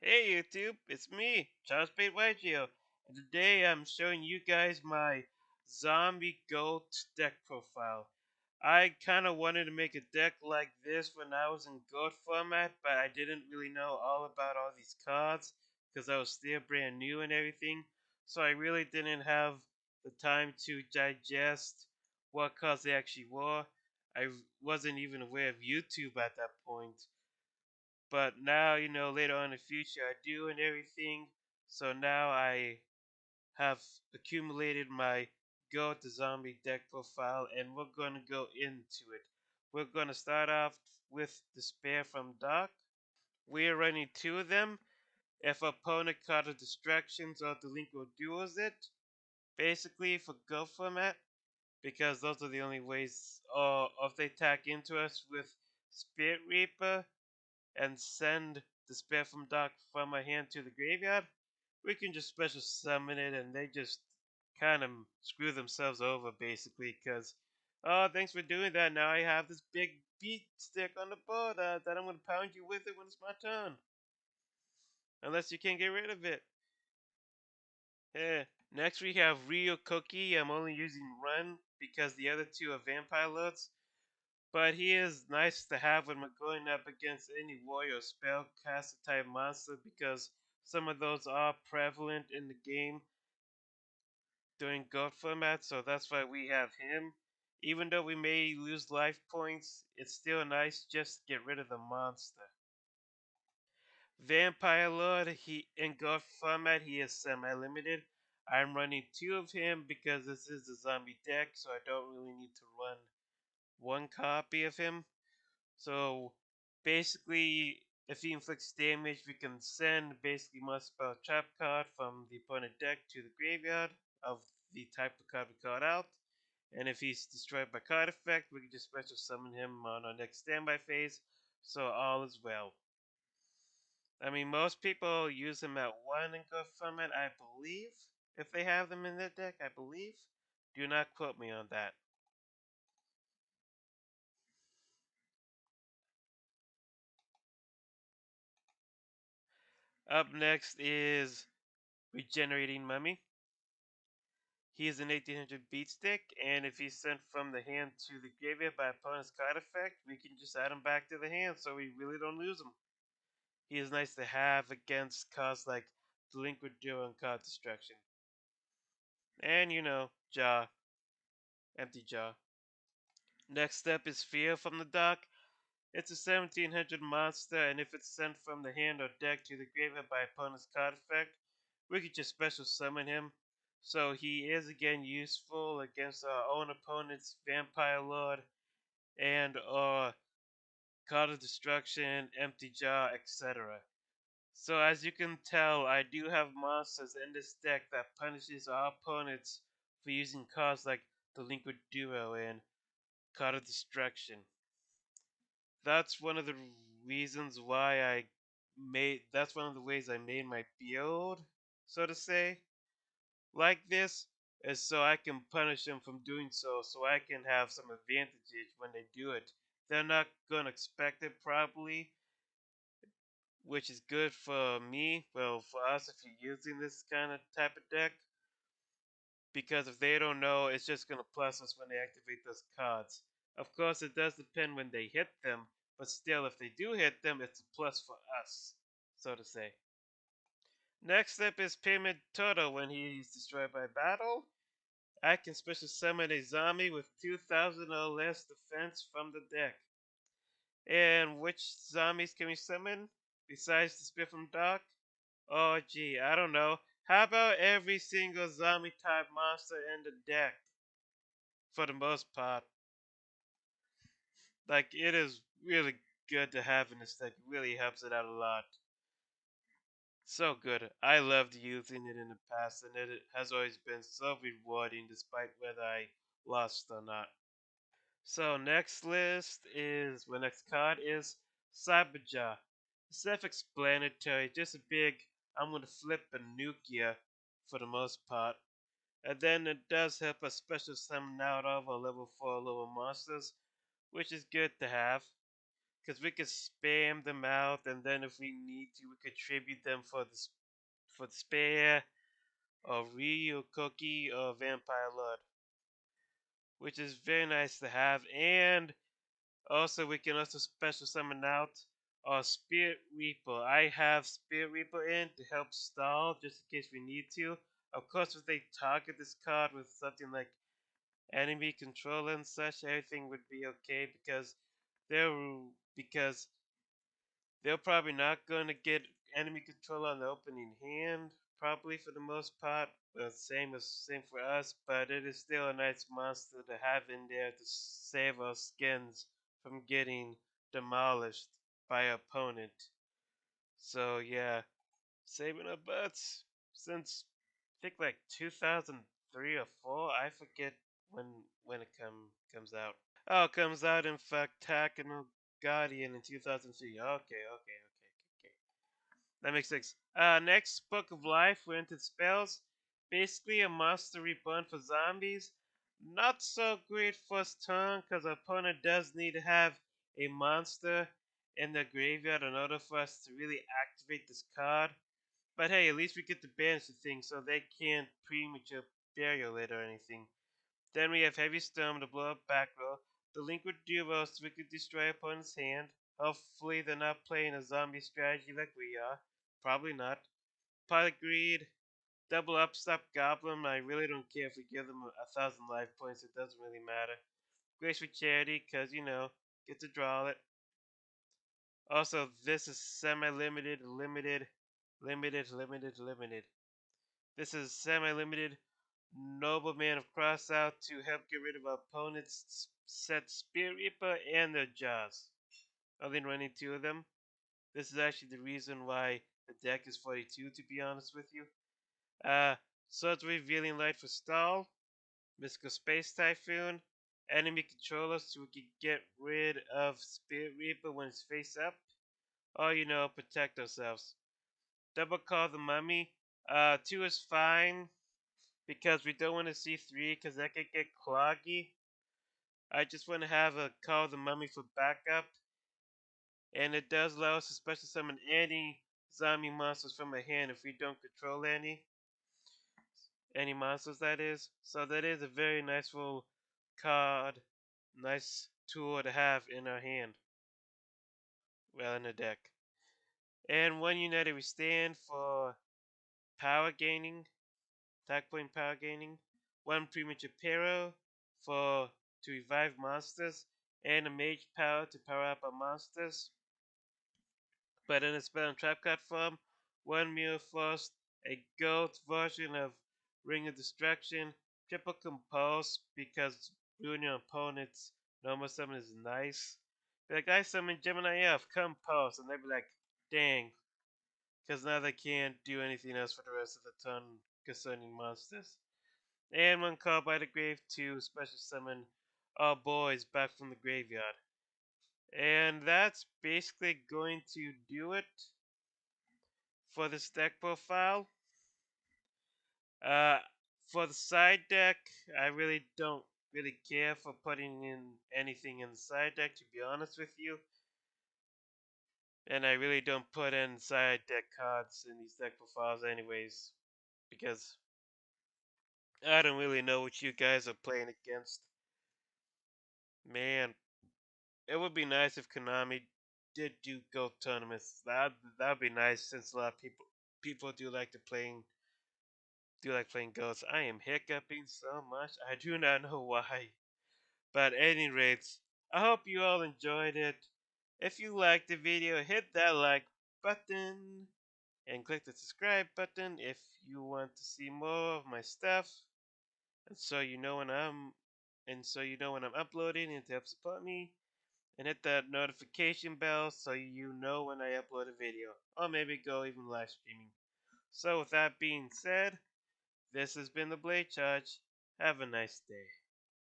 Hey YouTube, it's me, chargebladeygo, and today I'm showing you guys my zombie goat deck profile. I kinda wanted to make a deck like this when I was in goat format, but I didn't really know all about all these cards because I was still brand new and everything, so I really didn't have the time to digest what cards they actually were. I wasn't even aware of YouTube at that point. But now, later on in the future, I do and everything. So now I have accumulated my Go to Zombie deck profile, and we're going to go into it. We're going to start off with Despair from Dark. We are running two of them. If opponent card of distractions or delinquent duels it, basically for Go format, because those are the only ways. Or if they attack into us with Spirit Reaper, and send Despair from Dark from my hand to the graveyard, we can just special summon it and they just kind of screw themselves over basically because, oh, thanks for doing that. Now I have this big beat stick on the board that I'm going to pound you with it when it's my turn. Unless you can't get rid of it. Yeah. Next we have Rio Cookie. I'm only using Run because the other two are Vampire Lords. But he is nice to have when we're going up against any warrior or spellcaster type monster because some of those are prevalent in the game during gold format, so that's why we have him. Even though we may lose life points, it's still nice just to get rid of the monster. Vampire Lord, he in gold format he is semi-limited. I'm running two of him because this is a zombie deck, so I don't really need to run one copy of him. So basically, if he inflicts damage, we can send basically one spell trap card from the opponent deck to the graveyard of the type of card we called out. And if he's destroyed by card effect, we can just special summon him on our next standby phase. So all is well. I mean, most people use him at 1 in go format, I believe. If they have them in their deck, I believe. Do not quote me on that. Up next is Regenerating Mummy. He is an 1800 beat stick, and if he's sent from the hand to the graveyard by opponent's card effect, we can just add him back to the hand so we really don't lose him. He is nice to have against cards like Delinquent Duo and Card Destruction. And Jaw, Empty Jaw. Next up is Fear from the Dark. It's a 1700 monster, and if it's sent from the hand or deck to the graveyard by opponent's card effect, we could just special summon him. So he is again useful against our own opponent's Vampire Lord and or Card of Destruction, Empty Jaw, etc. So as you can tell, I do have monsters in this deck that punishes our opponents for using cards like Delinquent Duo and Card of Destruction. That's one of the reasons why that's one of the ways I made my build, so to say, like this, is so I can punish them from doing so I can have some advantages when they do it. They're not gonna expect it probably, which is good for me, well, for us if you're using this kind of type of deck, because if they don't know, it's just gonna plus us when they activate those cards. Of course, it does depend when they hit them, but still, if they do hit them, it's a plus for us, so to say. Next up is Pyramid Turtle. When he is destroyed by battle, I can special summon a zombie with 2000 or less defense from the deck. And which zombies can we summon besides the Spirit from Dark? Oh, gee, I don't know. How about every single zombie type monster in the deck? For the most part, like it is really good to have in this deck. It really helps it out a lot. So good. I loved using it in the past, and it has always been so rewarding, despite whether I lost or not. So next card is Cyberjaw. Self-explanatory, just a big. I'm gonna flip a Nukia for the most part. And then it does help us special summon out of our level 4 lower monsters, which is good to have. because we could spam them out, and then if we need to, we could tribute them for the spare or Ryu Cookie or Vampire Lord, which is very nice to have. And also, we can also special summon out our Spirit Reaper. I have Spirit Reaper in to help stall just in case we need to. Of course, if they target this card with something like enemy control and such, everything would be okay they're because they're probably not going to get enemy control on the opening hand, probably for the most part. Same for us, but it is still a nice monster to have in there to save our skins from getting demolished by an opponent. So yeah, saving our butts since I think like 2003 or 4. I forget when comes out. Oh, it comes out in Factacular Guardian in 2003. Okay. That makes sense. Next, Book of Life. We're into spells. Basically, a monster reborn for zombies. Not so great first turn, because our opponent does need to have a monster in the graveyard in order for us to really activate this card. But hey, at least we get to banish the thing, so they can't premature burial it or anything. Then we have Heavy Storm to blow up back row. The Liquid Duo so we could destroy opponent's hand. Hopefully they're not playing a zombie strategy like we are. Probably not. Pot of Greed. Double up stop Goblin. I really don't care if we give them 1,000 life points. It doesn't really matter. Grace for Charity, because, get to draw it. Also, this is semi-limited, limited. This is semi-limited Nobleman of Crossout to help get rid of opponents' set Spirit Reaper and their jaws. Only running 2 of them. This is actually the reason why the deck is 42, to be honest with you. Swords Revealing Light for stall. Mystical Space Typhoon. Enemy controllers so we can get rid of Spirit Reaper when it's face up. Or, protect ourselves. Double Call the Mummy. 2 is fine because we don't want to see 3 because that could get cloggy. I just want to have a Call the Mummy for backup. And it does allow us to special summon any zombie monsters from a hand if we don't control any monsters, that is. So that is a very nice little card, nice tool to have in our hand, well, in the deck. And 1 United we stand for power gaining, attack point power gaining. 1 premature Pero for to revive monsters, and a mage power to power up our monsters. But in a spell and trap card form, 1 Mirror Frost, a gold version of Ring of Destruction, triple compulse because ruining your opponent's normal summon is nice. Be like, I summon Gemini F, compulse, and they'd be like, dang, because now they can't do anything else for the rest of the turn concerning monsters. And 1 Call by the Grave to special summon all boys back from the graveyard. And that's basically going to do it for this deck profile. Uh, for the side deck, I really don't really care for putting in anything in the side deck, to be honest with you. And I really don't put in side deck cards in these deck profiles anyways, because I don't really know what you guys are playing against. Man, it would be nice if Konami did do Go tournaments. That'd be nice, since a lot of people do like playing Ghosts. I am hiccuping so much. I do not know why. But at any rates, I hope you all enjoyed it. If you liked the video, hit that like button and click the subscribe button if you want to see more of my stuff. And so you know when I'm uploading, and to help support me. And hit that notification bell so you know when I upload a video. Or maybe go even live streaming. So with that being said, this has been the Blade Charge. Have a nice day.